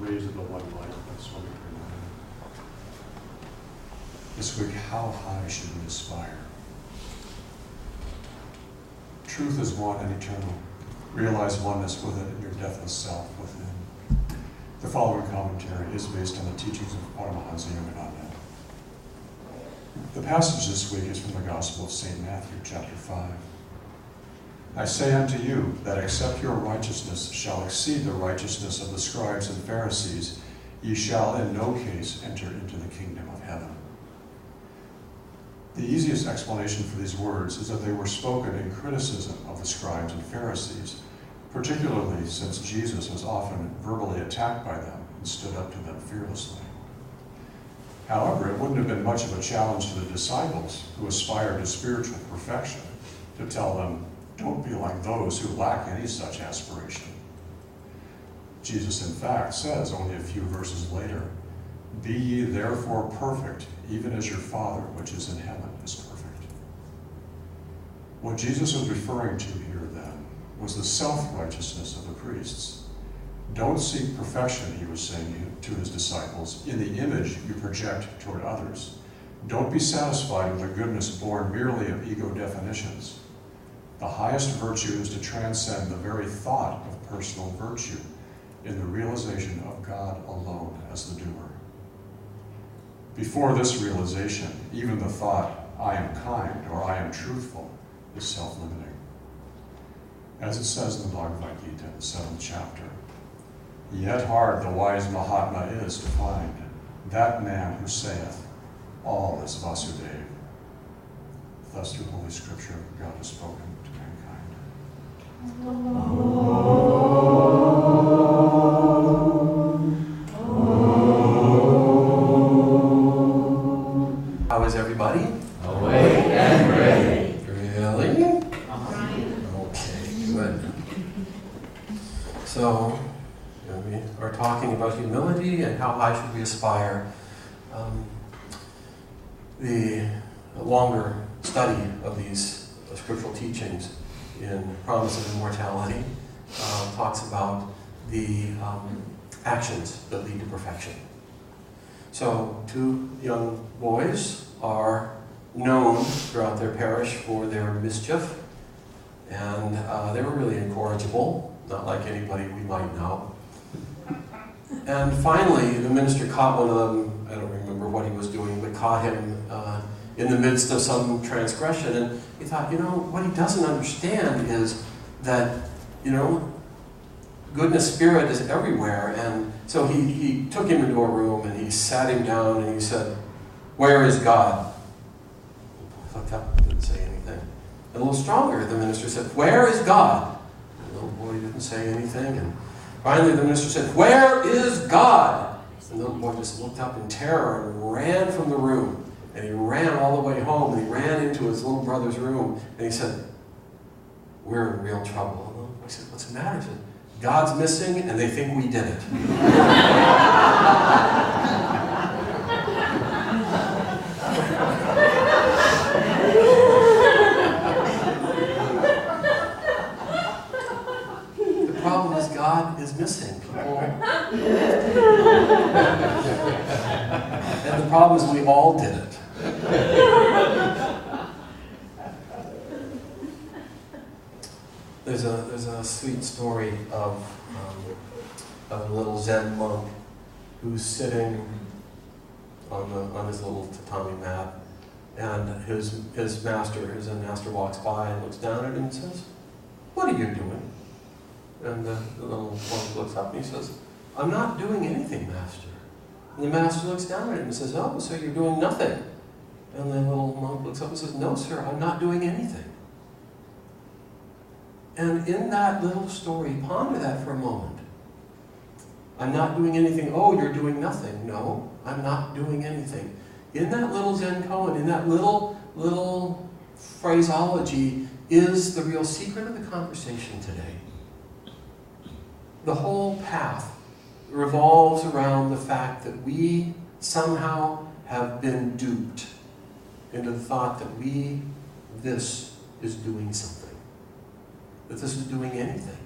ways of the one life. That's what we pray. This week, how high should we aspire? Truth is one and eternal. Realize oneness with it in your deathless self within. The following commentary is based on the teachings of Paramahansa Yogananda. The passage this week is from the Gospel of St. Matthew, chapter 5. I say unto you that except your righteousness shall exceed the righteousness of the scribes and Pharisees, ye shall in no case enter into the kingdom of heaven. The easiest explanation for these words is that they were spoken in criticism of the scribes and Pharisees, particularly since Jesus was often verbally attacked by them and stood up to them fearlessly. However, it wouldn't have been much of a challenge to the disciples who aspired to spiritual perfection to tell them, don't be like those who lack any such aspiration. Jesus, in fact, says only a few verses later, be ye therefore perfect, even as your Father which is in heaven is perfect. What Jesus was referring to here then was the self-righteousness of the priests. Don't seek perfection, he was saying to his disciples, in the image you project toward others. Don't be satisfied with a goodness born merely of ego definitions. The highest virtue is to transcend the very thought of personal virtue in the realization of God alone as the doer. Before this realization, even the thought, I am kind or I am truthful, is self-limiting. As it says in the Bhagavad Gita, the 7th chapter, yet hard the wise Mahatma is to find, that man who saith, all is Vasudeva. Thus through Holy Scripture, God has spoken to mankind. How is everybody? Awake and ready. Really? Okay, good. So, we are talking about humility and how high should we aspire. The longer study of these scriptural teachings in Promise of Immortality talks about the actions that lead to perfection. So, 2 young boys are known throughout their parish for their mischief, and they were really incorrigible, not like anybody we might know. And finally, the minister caught one of them, I don't remember what he was doing, but caught him in the midst of some transgression, and he thought, what he doesn't understand is that, goodness spirit is everywhere. And so he took him into a room and he sat him down and he said, where is God? He looked up and didn't say anything. And a little stronger, the minister said, where is God? And the little boy didn't say anything. And finally the minister said, where is God? And the little boy just looked up in terror and ran from the room. And he ran all the way home, and he ran into his little brother's room, and he said, we're in real trouble. And the little boy said, what's the matter? He said, God's missing, and they think we did it. The problem is God is missing. And the problem is we all did it. There's a sweet story of a little Zen monk who's sitting on his little tatami mat, and his Zen master walks by and looks down at him and says, what are you doing? And the little monk looks up and he says, I'm not doing anything, master. And the master looks down at him and says, oh, so you're doing nothing. And the little monk looks up and says, no, sir, I'm not doing anything. And in that little story, ponder that for a moment. I'm not doing anything. Oh, you're doing nothing. No, I'm not doing anything. In that little Zen koan, in that little phraseology, is the real secret of the conversation today. The whole path revolves around the fact that we somehow have been duped into the thought that this is doing something, that this is doing anything.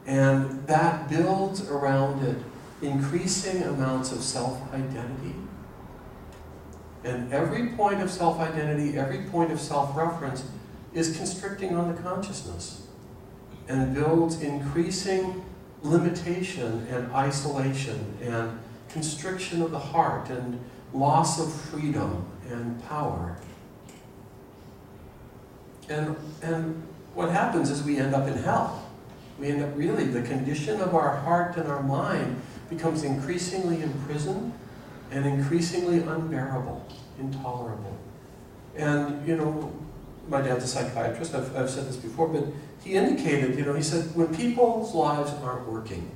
And that builds around it increasing amounts of self-identity. And every point of self-identity, every point of self-reference is constricting on the consciousness and builds increasing limitation and isolation and constriction of the heart and loss of freedom and power. And what happens is we end up in hell. We end up really, the condition of our heart and our mind becomes increasingly imprisoned and increasingly unbearable, intolerable. And, you know, my dad's a psychiatrist, I've said this before, but he indicated, you know, he said, when people's lives aren't working,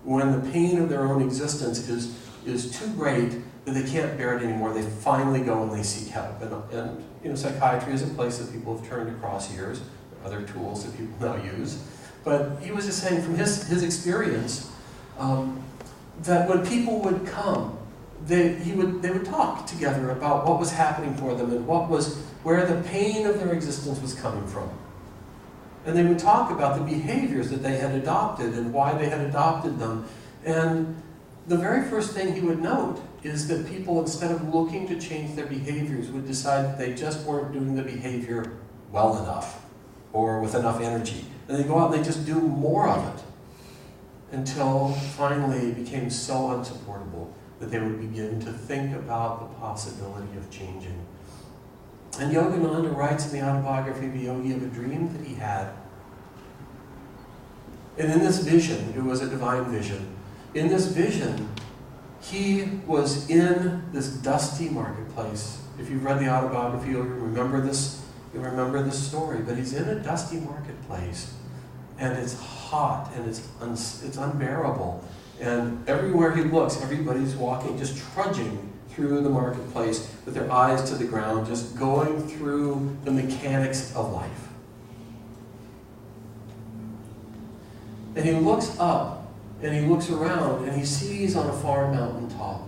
when the pain of their own existence is too great that they can't bear it anymore, they finally go and they seek help. And you know, psychiatry is a place that people have turned across years, other tools that people now use. But he was just saying from his experience that when people would come, they would talk together about what was happening for them and where the pain of their existence was coming from. And they would talk about the behaviors that they had adopted and why they had adopted them. And the very first thing he would note is that people, instead of looking to change their behaviors, would decide that they just weren't doing the behavior well enough or with enough energy. And they'd go out and they'd just do more of it until finally it became so unsupportable that they would begin to think about the possibility of changing. And Yogananda writes in the autobiography of a yogi of a dream that he had. And in this vision, it was a divine vision, in this vision, he was in this dusty marketplace. If you've read the autobiography, you'll remember this story, but he's in a dusty marketplace, and it's hot, and it's unbearable. And everywhere he looks, everybody's walking, just trudging through the marketplace with their eyes to the ground, just going through the mechanics of life. And he looks up, and he looks around, and he sees on a far mountaintop,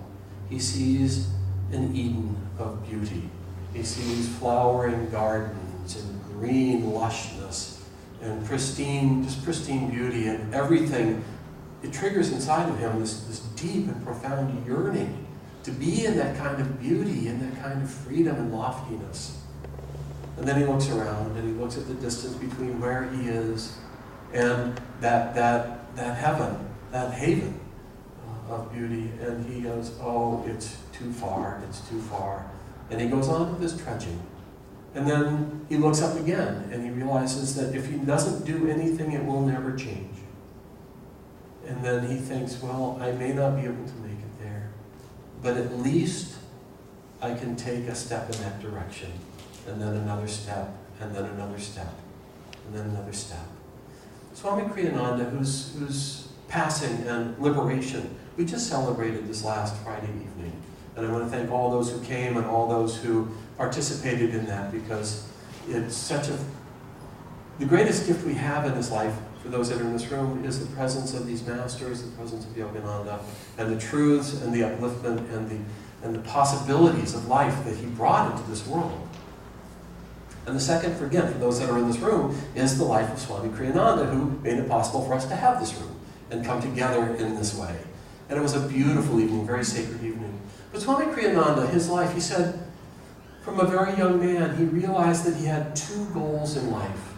he sees an Eden of beauty. He sees flowering gardens and green lushness and pristine beauty, and everything. It triggers inside of him this deep and profound yearning to be in that kind of beauty, in that kind of freedom and loftiness. And then he looks around, and he looks at the distance between where he is and that heaven, that haven of beauty, and he goes, oh, it's too far, it's too far. And he goes on with his trudging. And then he looks up again, and he realizes that if he doesn't do anything, it will never change. And then he thinks, well, I may not be able to make it there, but at least I can take a step in that direction, and then another step, and then another step, and then another step. Swami Kriyananda, who's passing and liberation, we just celebrated this last Friday evening. And I want to thank all those who came and all those who participated in that, because it's the greatest gift we have in this life, for those that are in this room, is the presence of these masters, the presence of Yogananda, and the truths and the upliftment and the possibilities of life that he brought into this world. And the second, for those that are in this room, is the life of Swami Kriyananda, who made it possible for us to have this room and come together in this way. And it was a beautiful evening, very sacred evening. But Swami Kriyananda, his life, he said, from a very young man, he realized that he had two goals in life.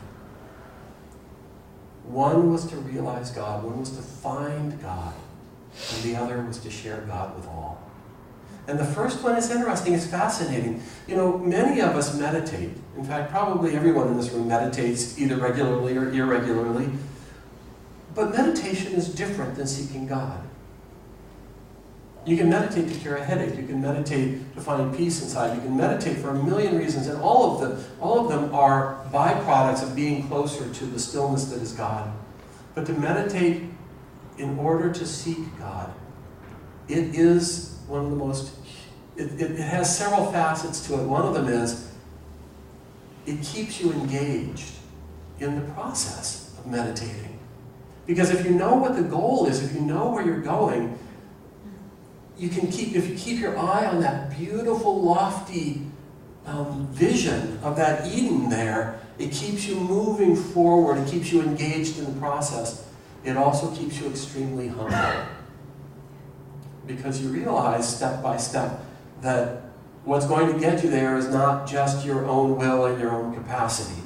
One was to realize God, one was to find God, and the other was to share God with all. And the first one is interesting, it's fascinating. You know, many of us meditate. In fact, probably everyone in this room meditates either regularly or irregularly. But meditation is different than seeking God. You can meditate to cure a headache. You can meditate to find peace inside. You can meditate for a million reasons, and all of them are byproducts of being closer to the stillness that is God. But to meditate in order to seek God, it is one of the most, it has several facets to it. One of them is, it keeps you engaged in the process of meditating. Because if you know what the goal is, if you know where you're going, if you keep your eye on that beautiful, lofty vision of that Eden there, it keeps you moving forward, it keeps you engaged in the process. It also keeps you extremely humble. because you realize step by step that what's going to get you there is not just your own will and your own capacity.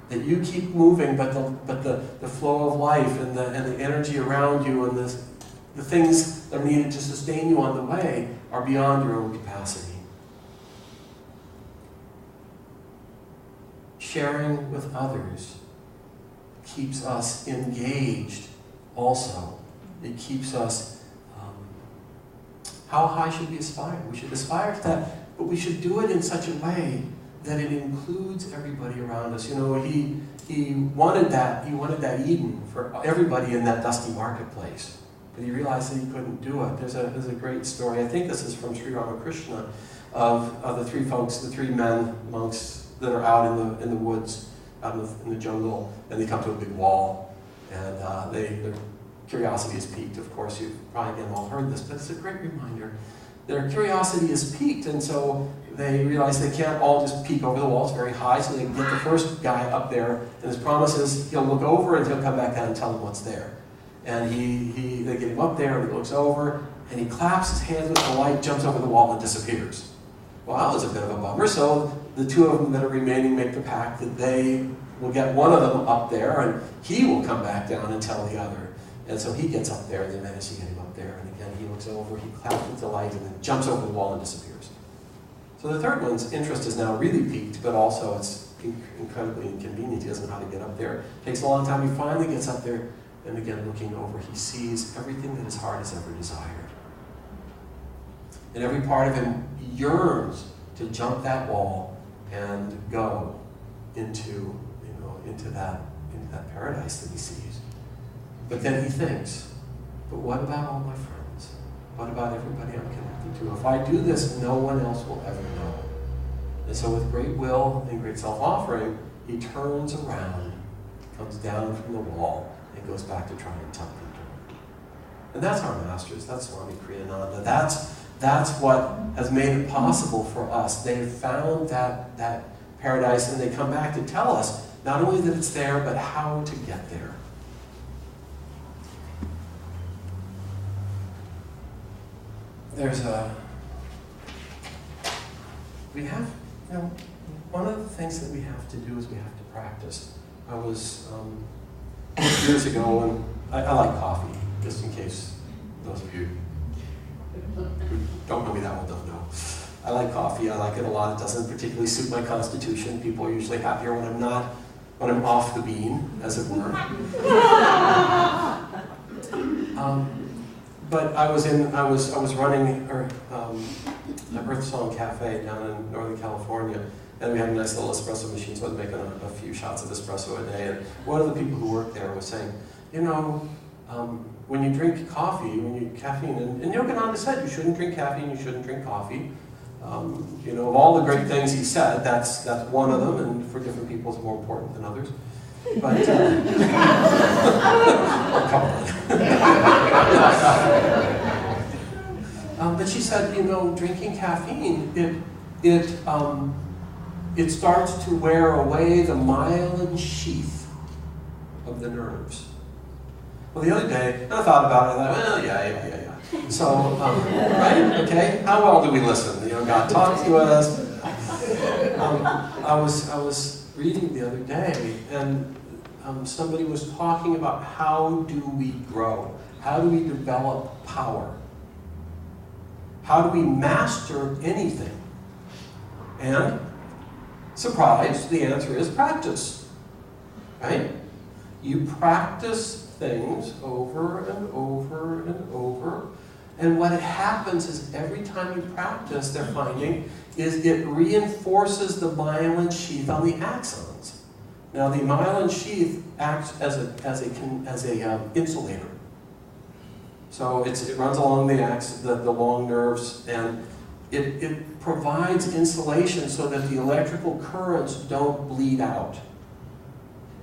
That you keep moving, but the flow of life and the energy around you and the things that are needed to sustain you on the way are beyond your own capacity. Sharing with others keeps us engaged also. It keeps us, how high should we aspire? We should aspire to that, but we should do it in such a way that it includes everybody around us. You know, he wanted that Eden for everybody in that dusty marketplace. But he realized that he couldn't do it. There's a great story. I think this is from Sri Ramakrishna of the three men, monks that are out in the woods, out in the jungle, and they come to a big wall, and their curiosity is piqued. Of course, you've probably again all heard this, but it's a great reminder. Their curiosity is piqued, and so they realize they can't all just peek over the wall. It's very high, so they get the first guy up there, and his promise is he'll look over and he'll come back down and tell them what's there. And they get him up there, and he looks over, and he claps his hands with the light, jumps over the wall, and disappears. Well, that was a bit of a bummer, so the two of them that are remaining make the pact that they will get one of them up there, and he will come back down and tell the other. And so he gets up there, and they manage to get him up there, and again he looks over, he claps with the light, and then jumps over the wall and disappears. So the third one's interest is now really piqued, but also it's incredibly inconvenient. He doesn't know how to get up there. It takes a long time. He finally gets up there, and again looking over, he sees everything that his heart has ever desired. And every part of him yearns to jump that wall and go into that paradise that he sees. But then he thinks, but what about all my friends? What about everybody I'm connected to? If I do this, no one else will ever know. And so with great will and great self-offering, he turns around, comes down from the wall, and goes back to try and tell people. And that's our masters. That's Swami Kriyananda. That's what has made it possible for us. They've found that paradise, and they come back to tell us not only that it's there, but how to get there. One of the things that we have to do is we have to practice. I was, years ago, and I like coffee, just in case those of you who don't know me that well don't know. I like coffee, I like it a lot. It doesn't particularly suit my constitution. People are usually happier when I'm off the bean, as it were. But I was running an Earth Song Cafe down in Northern California, and we had a nice little espresso machine, so I was making a few shots of espresso a day. And one of the people who worked there was saying, when you drink coffee, when you caffeine, and Yogananda said you shouldn't drink caffeine, you shouldn't drink coffee. Of all the great things he said, that's one of them, and for different people it's more important than others. But but she said, drinking caffeine, it starts to wear away the myelin sheath of the nerves. Well, the other day, I thought about it, and I thought, well, yeah. So, right? Okay? How well do we listen? God talks to us. I was reading the other day, and somebody was talking about how do we grow? How do we develop power? How do we master anything? And, surprise, the answer is practice. Right? You practice things over and over and over, and what happens is every time you practice, they're finding, is it reinforces the myelin sheath on the axons. Now the myelin sheath acts as a insulator. So it runs along the long nerves, and it provides insulation so that the electrical currents don't bleed out.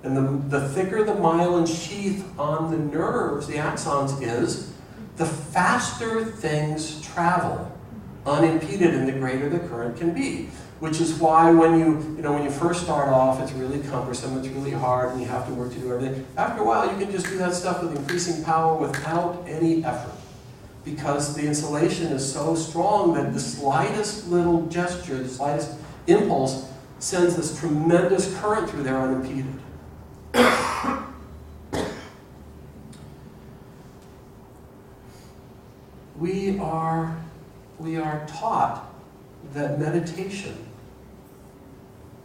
And the thicker the myelin sheath on the nerves, the axons, is, the faster things travel unimpeded and the greater the current can be. Which is why when you first start off, it's really cumbersome, it's really hard, and you have to work to do everything. After a while, you can just do that stuff with increasing power without any effort. because the insulation is so strong that the slightest little gesture, the slightest impulse, sends this tremendous current through there unimpeded. We are taught that meditation,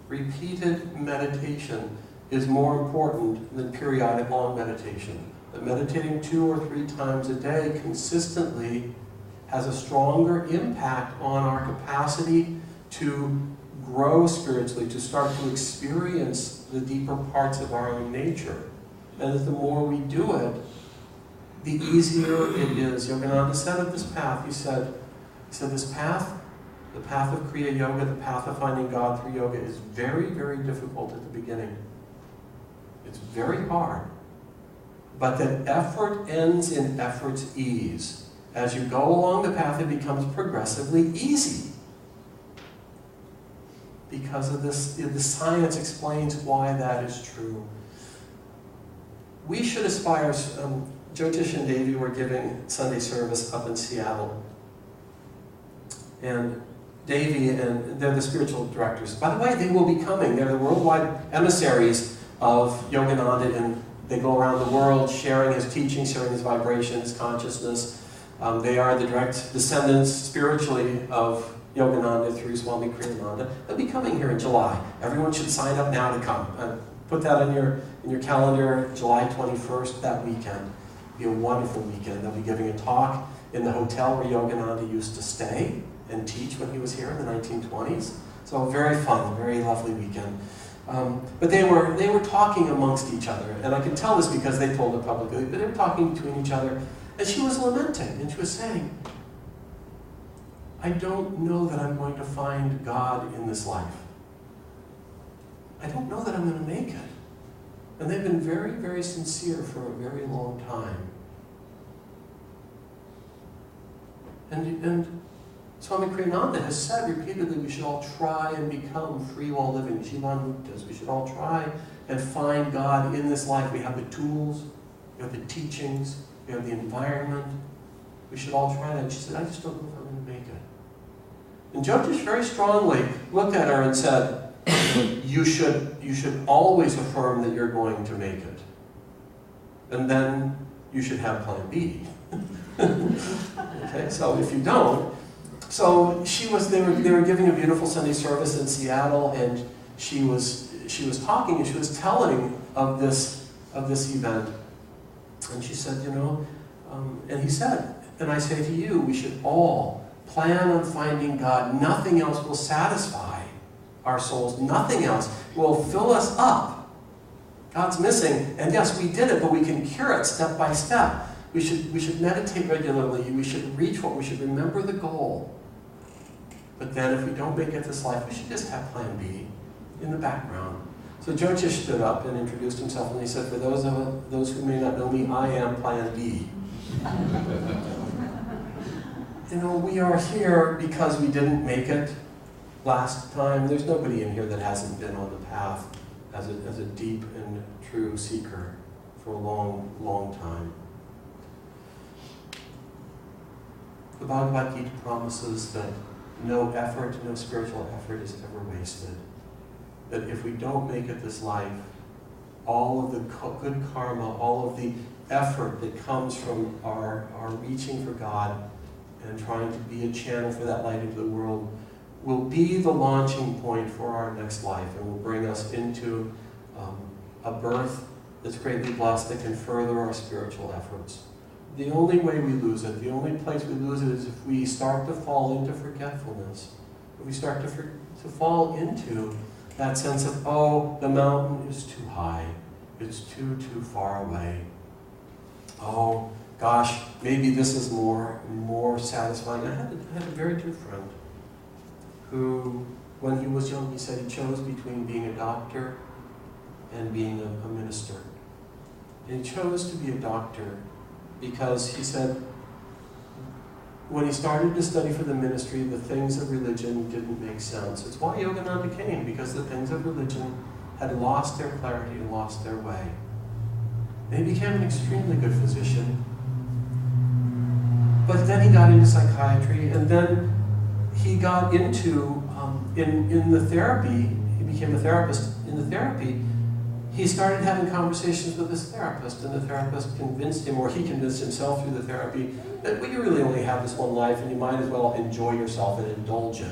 repeated meditation, is more important than periodic long meditation. That meditating 2 or 3 times a day consistently has a stronger impact on our capacity to grow spiritually, to start to experience the deeper parts of our own nature. And that the more we do it, the easier it is. Yogananda said of this path, he said this path, the path of Kriya Yoga, the path of finding God through yoga, is very, very difficult at the beginning. It's very hard. But that effort ends in effort's ease. As you go along the path, it becomes progressively easy. Because of this, the science explains why that is true. We should aspire. Jyotish and Daiva were giving Sunday service up in Seattle. And Daiva, and they're the spiritual directors. By the way, they will be coming. They're the worldwide emissaries of Yogananda, and they go around the world sharing his teaching, sharing his vibration, his consciousness. They are the direct descendants spiritually of Yogananda through Swami Kriyananda. They'll be coming here in July. Everyone should sign up now to come. Put that in your calendar, July 21st, that weekend. It'll be a wonderful weekend. They'll be giving a talk in the hotel where Yogananda used to stay and teach when he was here in the 1920s. So very fun, very lovely weekend. But they were talking amongst each other, and I can tell this because they told it publicly, but they were talking between each other, and she was lamenting, and she was saying, I don't know that I'm going to find God in this life. I don't know that I'm going to make it. And they've been very, very sincere for a very long time. And Swami Kriyananda has said repeatedly we should all try and become free while living Jivanmuktas. We should all try and find God in this life. We have the tools, we have the teachings, we have the environment. We should all try that. And she said, I just don't know if I'm going to make it. And Jyotish very strongly looked at her and said, you should always affirm that you're going to make it. And then you should have plan B. Okay, so if you don't, so they were giving a beautiful Sunday service in Seattle, and she was talking, and she was telling of this event. And she said, and he said, and I say to you, we should all plan on finding God. Nothing else will satisfy our souls. Nothing else will fill us up. God's missing, and yes, we did it, but we can cure it step by step. We should meditate regularly. We should reach what we should remember the goal. But then if we don't make it this life, we should just have plan B in the background. So Jyotish stood up and introduced himself, and he said, for those who may not know me, I am plan B. We are here because we didn't make it last time. There's nobody in here that hasn't been on the path as a deep and true seeker for a long, long time. The Bhagavad Gita promises that no effort, no spiritual effort is ever wasted. That if we don't make it this life, all of the good karma, all of the effort that comes from our reaching for God and trying to be a channel for that light into the world will be the launching point for our next life, and will bring us into a birth that's greatly blessed that can further our spiritual efforts. The only way we lose it, the only place we lose it, is if we start to fall into forgetfulness. If we start to fall into that sense of, oh, the mountain is too high. It's too far away. Oh, gosh, maybe this is more satisfying. I had a very dear friend who, when he was young, he said he chose between being a doctor and being a minister. And he chose to be a doctor because he said when he started to study for the ministry, the things of religion didn't make sense. It's why Yogananda came, because the things of religion had lost their clarity and lost their way. And he became an extremely good physician. But then he got into psychiatry, and then he got into, in the therapy, he became a therapist. In the therapy, he started having conversations with his therapist, and the therapist convinced him, or he convinced himself through the therapy, that you really only have this one life, and you might as well enjoy yourself and indulge it.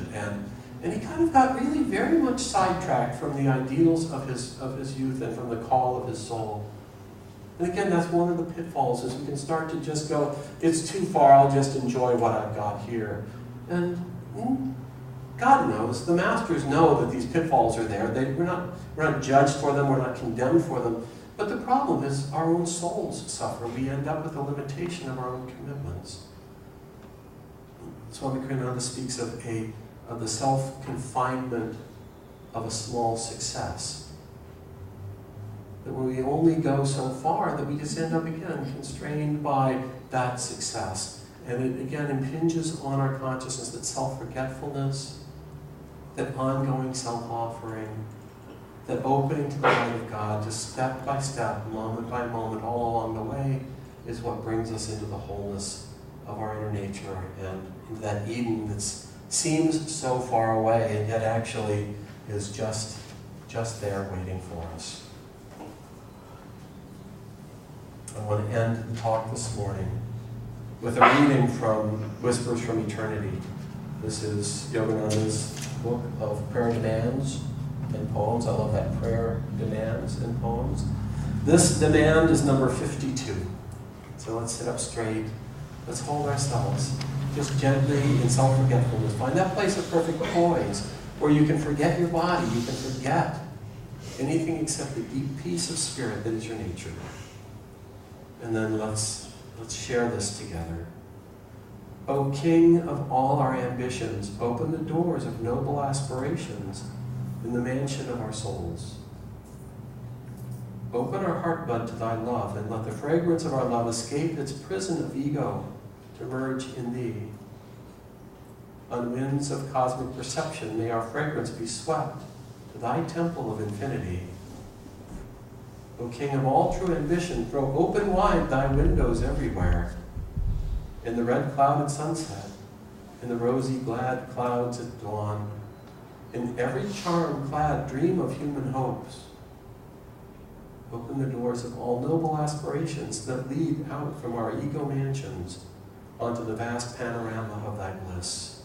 And he kind of got really very much sidetracked from the ideals of his youth and from the call of his soul. And again, that's one of the pitfalls, is we can start to just go, it's too far, I'll just enjoy what I've got here. And God knows, the masters know that these pitfalls are there. We're not judged for them, we're not condemned for them. But the problem is our own souls suffer. We end up with a limitation of our own commitments. Swami Kriyananda speaks of the self-confinement of a small success. That when we only go so far, that we just end up again constrained by that success. And it again impinges on our consciousness, that self-forgetfulness, that ongoing self-offering, that opening to the light of God, just step by step, moment by moment, all along the way, is what brings us into the wholeness of our inner nature and into that Eden that seems so far away and yet actually is just there waiting for us. I want to end the talk this morning with a reading from Whispers from Eternity. This is Yogananda's book of prayer demands and poems. I love that, prayer demands and poems. This demand is number 52. So let's sit up straight. Let's hold ourselves just gently in self-forgetfulness. Find that place of perfect poise where you can forget your body, you can forget anything except the deep peace of spirit that is your nature. And then let's share this together. O King of all our ambitions, open the doors of noble aspirations in the mansion of our souls. Open our heart bud to thy love, and let the fragrance of our love escape its prison of ego to merge in thee. On winds of cosmic perception, may our fragrance be swept to thy temple of infinity. O King of all true ambition, throw open wide thy windows everywhere. In the red clouded sunset, in the rosy glad clouds at dawn, in every charm-clad dream of human hopes, open the doors of all noble aspirations that lead out from our ego mansions onto the vast panorama of thy bliss.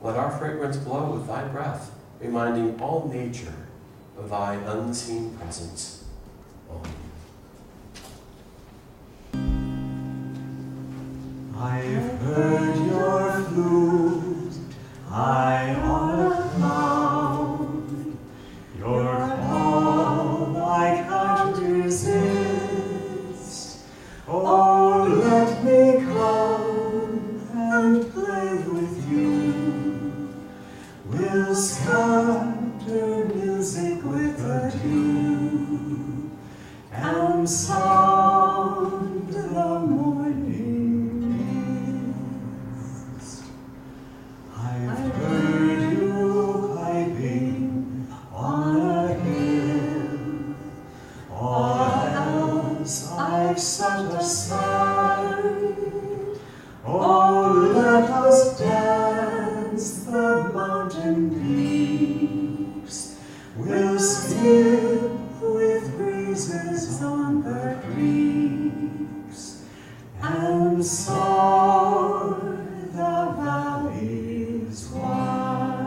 Let our fragrance blow with thy breath, reminding all nature of thy unseen presence. Amen. I've heard your flute, high on a cloud. Your call I can't resist. Oh, let me come and play with you. We'll scatter music with a dew and sound the morning mist. I've heard you piping on a hill, all else I've set aside. Oh, let us dance the mountain peaks. We'll skip with breezes on the creeks and soar the valleys wide.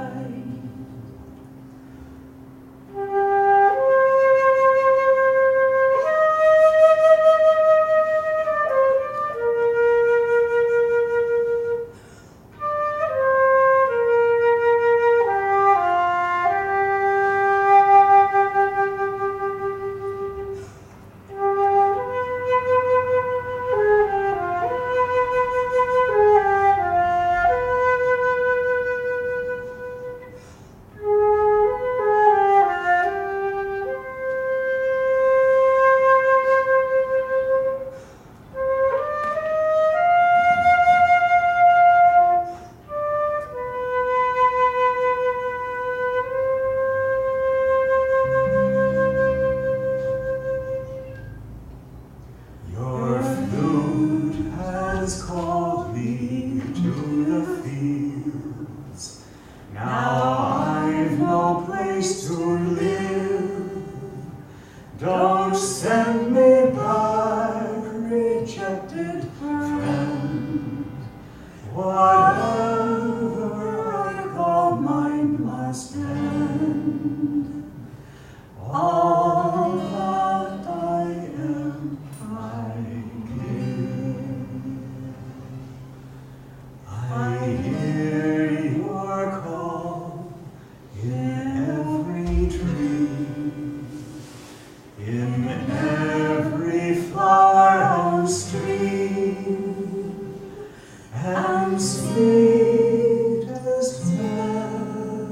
me to the fields. Now I've no place to live. Don't send me back, rejected friend. Whatever I call mine must end. All that I am, I give. I hear your call in every tree, in every flower and stream, and sweetest melody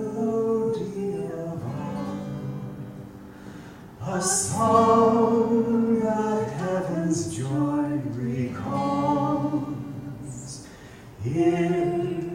of all, a song that heaven's joy recalls. Here